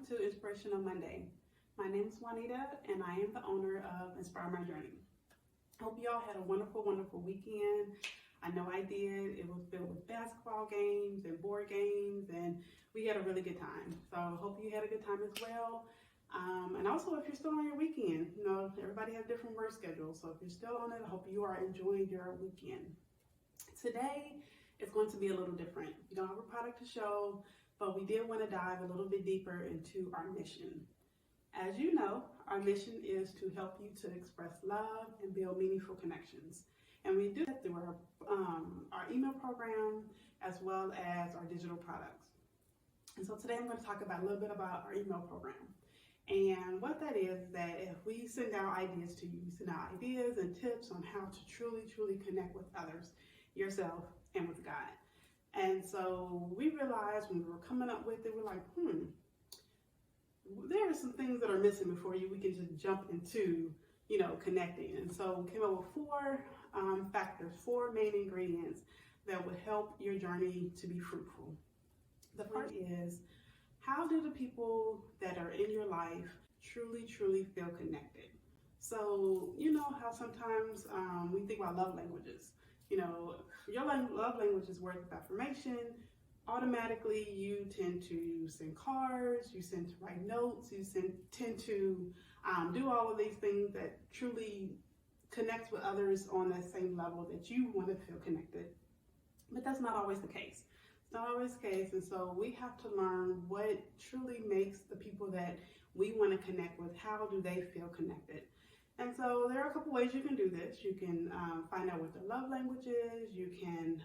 to Inspirational Monday. My name is Juanita and I am the owner of Inspire My Journey. Hope you all had a wonderful, wonderful weekend. I know I did. It was filled with basketball games and board games, and we had a really good time. So I hope you had a good time as well. And also, if you're still on your weekend, you know, everybody has different work schedules. So if you're still on it, I hope you are enjoying your weekend. Today is going to be a little different. We don't have a product to show, but we did want to dive a little bit deeper into our mission. As you know, our mission is to help you to express love and build meaningful connections. And we do that through our email program as well as our digital products. And so today I'm going to talk about a little bit about our email program. And what that is that if we send out ideas to you, we send out ideas and tips on how to truly connect with others, yourself, and with God. And so we realized when we were coming up with it, we're like, there are some things that are missing before we can just jump into, connecting. And so we came up with four factors, four main ingredients that would help your journey to be fruitful. The first is, how do the people that are in your life truly feel connected? So, you know how sometimes we think about love languages. Your love language is words of affirmation. Automatically, you tend to send cards, you tend to write notes, you tend to do all of these things that truly connect with others on that same level that you want to feel connected. But that's not always the case. It's not always the case, and so we have to learn what truly makes the people that we want to connect with, how do they feel connected? And so there are a couple ways you can do this. You can find out what their love language is. You can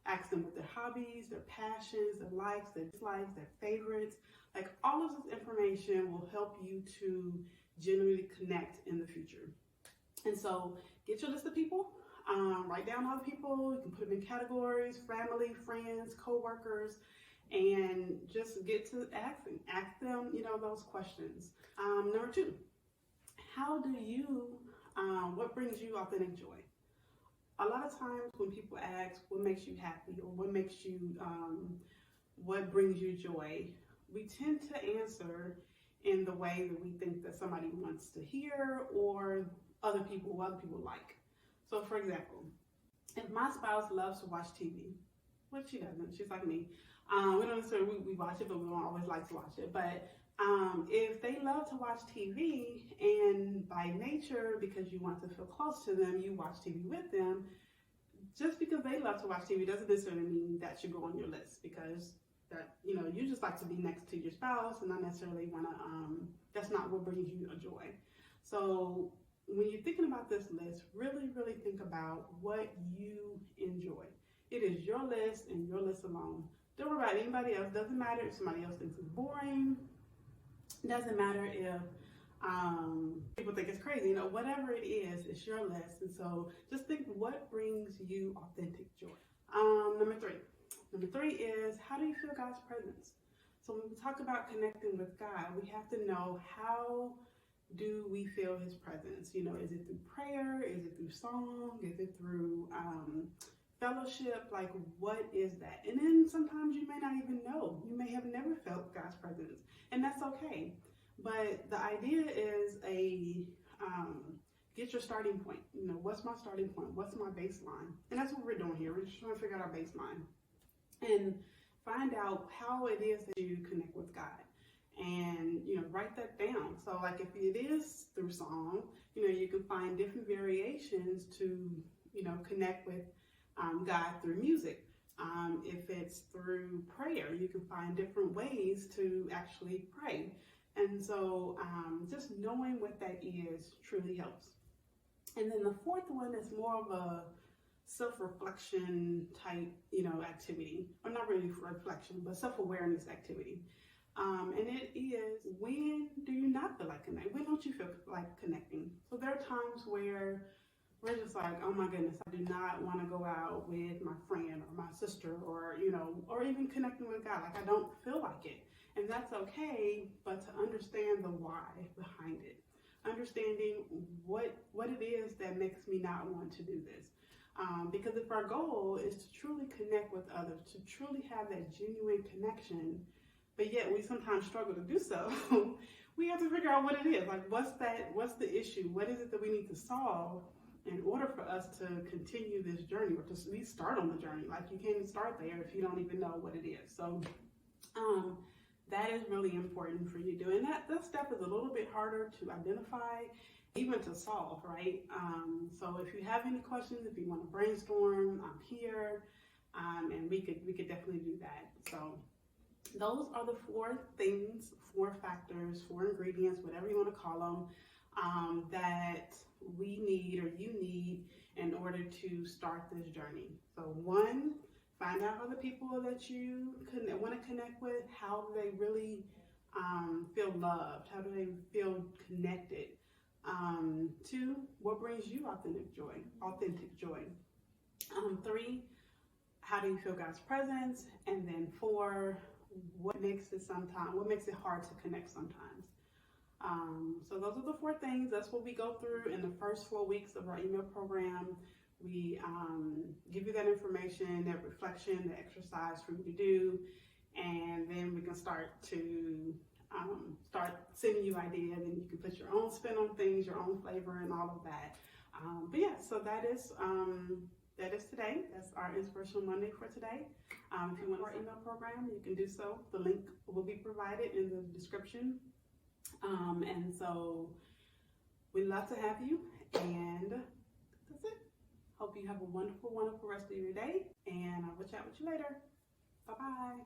ask them what their hobbies, their passions, their likes, their dislikes, their favorites. Like, all of this information will help you to genuinely connect in the future. And so get your list of people, write down all the people. You can put them in categories: family, friends, co-workers, and just get to asking. Ask them, those questions. Number two, how do you, what brings you authentic joy? A lot of times when people ask what makes you happy or what makes you, what brings you joy, we tend to answer in the way that we think that somebody wants to hear or what other people like. So for example, if my spouse loves to watch TV, which she doesn't, she's like me. We don't necessarily, we watch it, but we don't always like to watch it. But if they love to watch TV, and by nature, because you want to feel close to them, you watch TV with them, just because they love to watch TV doesn't necessarily mean that should go on your list, because that, you just like to be next to your spouse and not necessarily want to, that's not what brings you a joy. So when you're thinking about this list, really think about what you enjoy. It is your list and your list alone. Don't worry about anybody else. Doesn't matter if somebody else thinks it's boring. Doesn't matter if people think it's crazy. Whatever it is, it's your list. And so just think, what brings you authentic joy? Number three is, how do you feel God's presence? So when we talk about connecting with God, we have to know, how do we feel His presence? Is it through prayer? Is it through song? Is it through fellowship? Like, what is that? And then sometimes you may not even know. You may have never felt God's presence, and that's okay. But the idea is get your starting point. What's my starting point? What's my baseline? And that's what we're doing here. We're just trying to figure out our baseline and find out how it is that you connect with God. And, write that down. So like, if it is through song, you can find different variations to, connect with God through music. If it's through prayer, you can find different ways to actually pray. And so just knowing what that is truly helps. And then the fourth one is more of a self-reflection type, activity. Or not really reflection, but self-awareness activity. And it is, when do you not feel like connecting? When don't you feel like connecting? So there are times where we're just like, oh my goodness, I do not want to go out with my friend or my sister, or, or even connecting with God. Like, I don't feel like it. And that's okay, but to understand the why behind it. Understanding what it is that makes me not want to do this. Because if our goal is to truly connect with others, to truly have that genuine connection, but yet we sometimes struggle to do so. We have to figure out what it is. Like, what's the issue? What is it that we need to solve in order for us to continue this journey, or to at least start on the journey? Like, you can't even start there if you don't even know what it is. So that is really important for you to do. And that step is a little bit harder to identify, even to solve, right? So if you have any questions, if you want to brainstorm, I'm here, and we could definitely do that. So those are the 4 things, 4 factors, 4 ingredients, whatever you want to call them, that we need, or you need, in order to start this journey. So 1, find out other people that you want to connect with. How do they really feel loved? How do they feel connected? 2, what brings you authentic joy? 3, how do you feel God's presence? And then 4, what makes it hard to connect sometimes? So those are the 4 things. That's what we go through in the first 4 weeks of our email program. We give you that information, that reflection, the exercise for you to do, and then we can start sending you ideas, and you can put your own spin on things, your own flavor, and all of that. But yeah, so that is today. That's our Inspirational Monday for today. If you want our email program, you can do so. The link will be provided in the description. And so we'd love to have you, and that's it. Hope you have a wonderful, wonderful rest of your day, and I will chat with you later. Bye-bye.